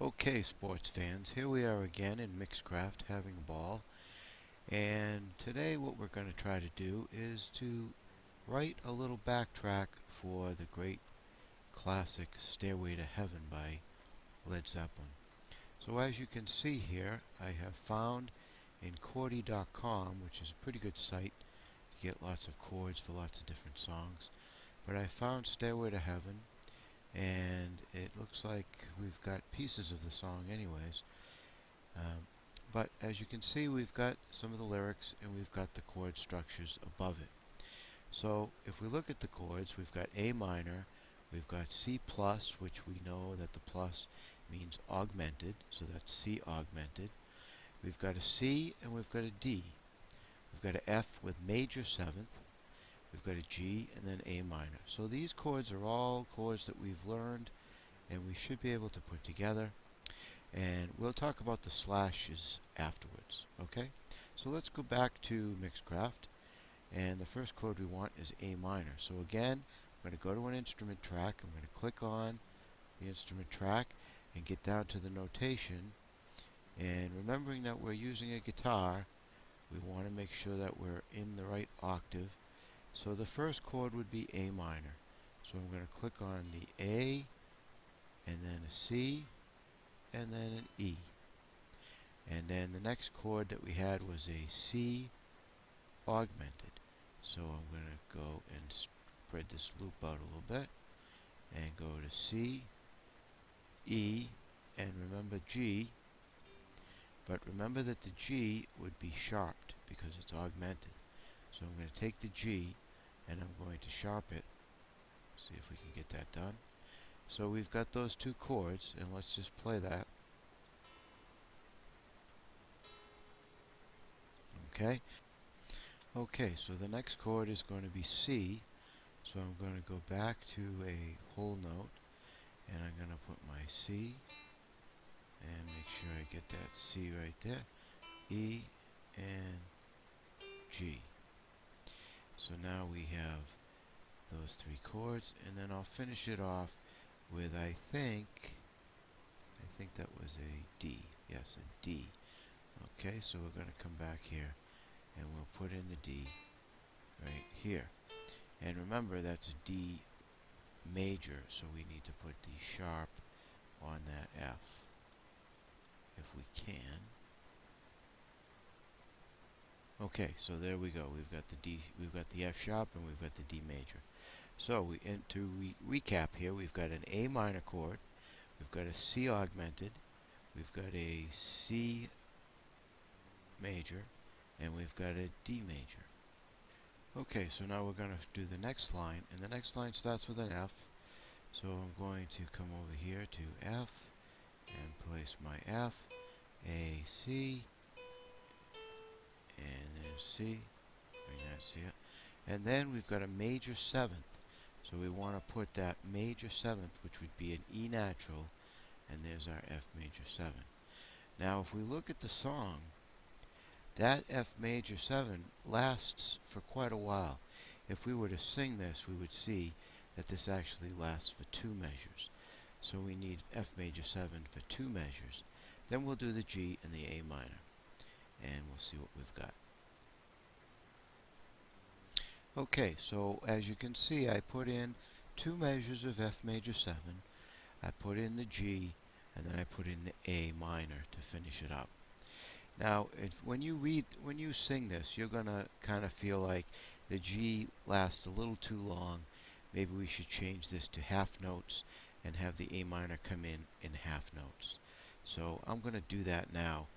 Okay, sports fans, here we are again in Mixcraft having a ball. And today what we're going to try to do is to write a little backtrack for the great classic Stairway to Heaven by Led Zeppelin. So as you can see here, I have found in Chordy.com, which is a pretty good site to get lots of chords for lots of different songs, but I found Stairway to Heaven, and it looks like we've got pieces of the song anyways. Um, but as you can see, we've got some of the lyrics and we've got the chord structures above it. So if we look at the chords, we've got A minor, we've got C plus, which we know that the plus means augmented, so that's C augmented. We've got a C and we've got a D. We've got an F with major seventh. We've got a G and then A minor. So these chords are all chords that we've learned and we should be able to put together. And we'll talk about the slashes afterwards, okay? So let's go back to Mixcraft, and the first chord we want is A minor. So again, I'm going to go to an instrument track, I'm going to click on the instrument track and get down to the notation, and remembering that we're using a guitar, we want to make sure that we're in the right octave. So the first chord would be A minor. So I'm going to click on the A, and then a C, and then an E. And then the next chord that we had was a C augmented. So I'm going to go and spread this loop out a little bit and go to C, E, and remember G. But remember that the G would be sharped because it's augmented. So I'm going to take the G and I'm going to sharp it. See if we can get that done. So we've got those two chords, and let's just play that. Okay. Okay, so the next chord is going to be C. So I'm going to go back to a whole note, and I'm going to put my C, and make sure I get that C right there. E and G. So now we have those three chords, and then I'll finish it off with I think that was a D. Yes, a D. Okay, so we're going to come back here and we'll put in the D right here. And remember, that's a D major, so we need to put D sharp on that F if we can. Okay, so there we go. We've got the D, we've got the F sharp, and we've got the D major. So to recap here, we've got an A minor chord, we've got a C augmented, we've got a C major, and we've got a D major. Okay, so now we're going to do the next line, and the next line starts with an F. So I'm going to come over here to F and place my F, A, C, and there's C, bring that C up. And then we've got a major seventh. So we want to put that major seventh, which would be an E natural, and there's our F major 7. Now if we look at the song, that F major 7 lasts for quite a while. If we were to sing this, we would see that this actually lasts for 2 measures. So we need F major 7 for 2 measures. Then we'll do the G and the A minor, and we'll see what we've got. Okay, so as you can see, I put in 2 measures of F major 7, I put in the G, and then I put in the A minor to finish it up. Now, when you sing this, you're going to kind of feel like the G lasts a little too long. Maybe we should change this to half notes and have the A minor come in half notes. So I'm going to do that now,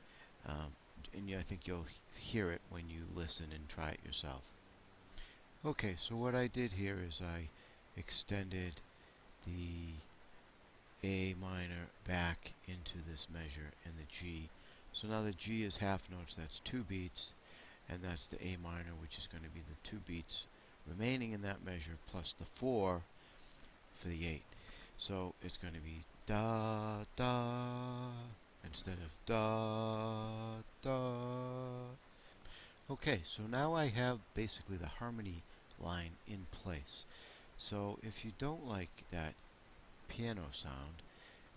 and I think you'll hear it when you listen and try it yourself. Okay, so what I did here is I extended the A minor back into this measure and the G. So now the G is half notes, that's 2 beats, and that's the A minor, which is going to be the 2 beats remaining in that measure, plus the 4 for the 8. So it's going to be da, da, instead of da, da. Okay, so now I have basically the harmony line in place. So if you don't like that piano sound,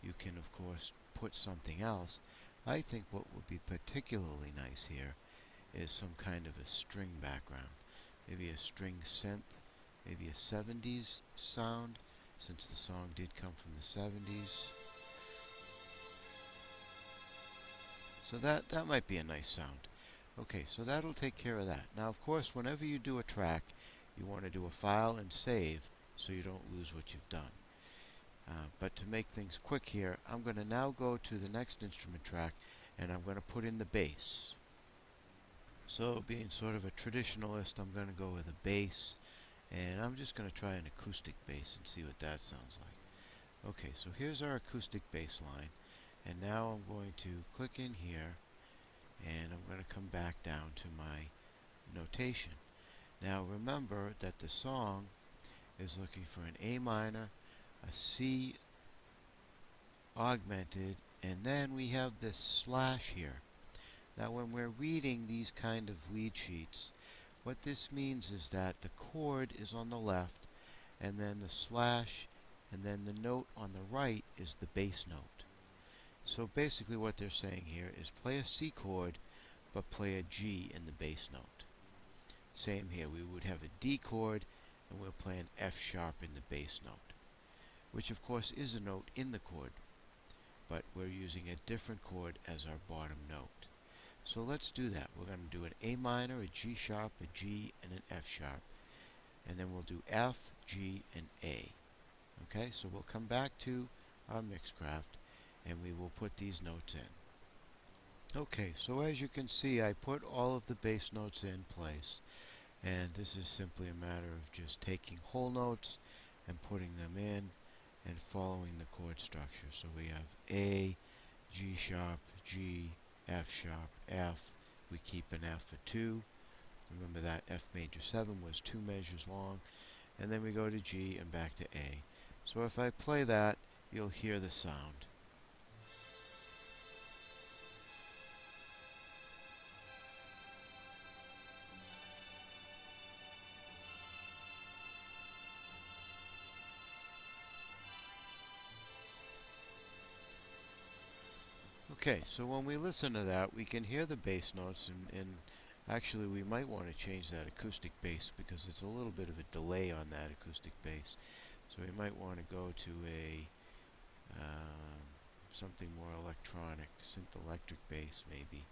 you can of course put something else, I think what would be particularly nice here is some kind of a string background. Maybe a string synth, maybe a 70s sound, since the song did come from the 70s. So that might be a nice sound. Okay, so that'll take care of that. Now, of course, whenever you do a track, you want to do a file and save so you don't lose what you've done. But to make things quick here, I'm going to now go to the next instrument track and I'm going to put in the bass. So, being sort of a traditionalist, I'm going to go with a bass, and I'm just going to try an acoustic bass and see what that sounds like. Okay, so here's our acoustic bass line, and now I'm going to click in here, and I'm going to come back down to my notation. Now remember that the song is looking for an A minor, a C augmented, and then we have this slash here. Now when we're reading these kind of lead sheets, what this means is that the chord is on the left, and then the slash, and then the note on the right is the bass note. So basically what they're saying here is play a C chord, but play a G in the bass note. Same here, we would have a D chord, and we'll play an F sharp in the bass note, which of course is a note in the chord, but we're using a different chord as our bottom note. So let's do that. We're going to do an A minor, a G sharp, a G, and an F sharp. And then we'll do F, G, and A. Okay, so we'll come back to our Mixcraft, and we will put these notes in. Okay, so as you can see, I put all of the bass notes in place. And this is simply a matter of just taking whole notes and putting them in and following the chord structure. So we have A, G sharp, G, F sharp, F. We keep an F for 2. Remember that F major 7 was 2 measures long. And then we go to G and back to A. So if I play that, you'll hear the sound. Okay, so when we listen to that, we can hear the bass notes, and actually we might want to change that acoustic bass because it's a little bit of a delay on that acoustic bass. So we might want to go to a something more electronic, synth electric bass maybe.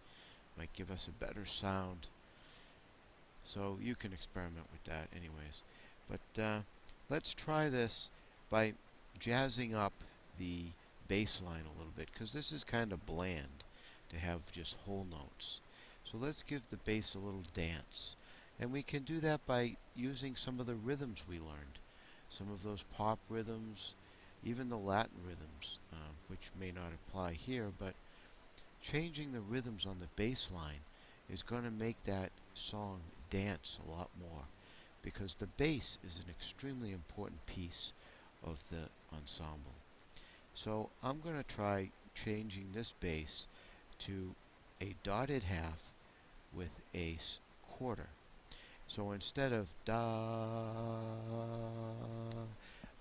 Might give us a better sound. So you can experiment with that anyways. But let's try this by jazzing up the bass line a little bit, because this is kind of bland to have just whole notes. So let's give the bass a little dance. And we can do that by using some of the rhythms we learned. Some of those pop rhythms, even the Latin rhythms, which may not apply here, but changing the rhythms on the bass line is going to make that song dance a lot more, because the bass is an extremely important piece of the ensemble. So I'm going to try changing this bass to a dotted half with a quarter. So instead of da,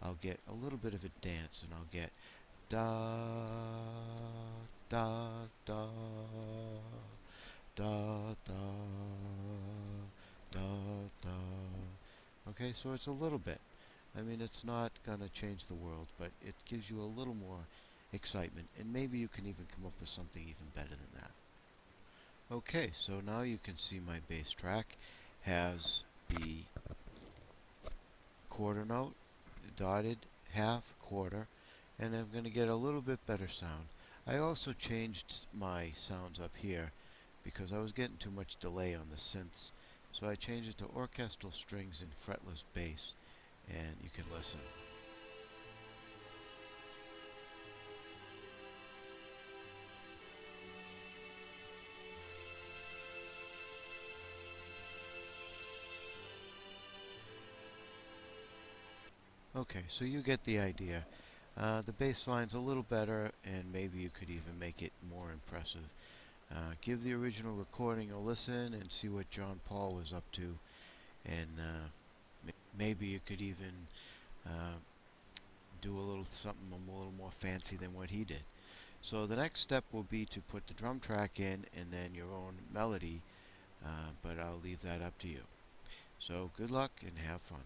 I'll get a little bit of a dance, and I'll get da, da, da, da, da, da, da. Okay, so it's a little bit. I mean, it's not going to change the world, but it gives you a little more excitement, and maybe you can even come up with something even better than that. Okay, so now you can see my bass track has the quarter note, dotted, half, quarter, and I'm going to get a little bit better sound. I also changed my sounds up here because I was getting too much delay on the synths, so I changed it to orchestral strings and fretless bass, and you can listen. Okay, so you get the idea. The bass line's a little better, and maybe you could even make it more impressive. Give the original recording a listen and see what John Paul was up to, and maybe you could even do a little something a little more fancy than what he did. So the next step will be to put the drum track in and then your own melody, but I'll leave that up to you. So good luck and have fun.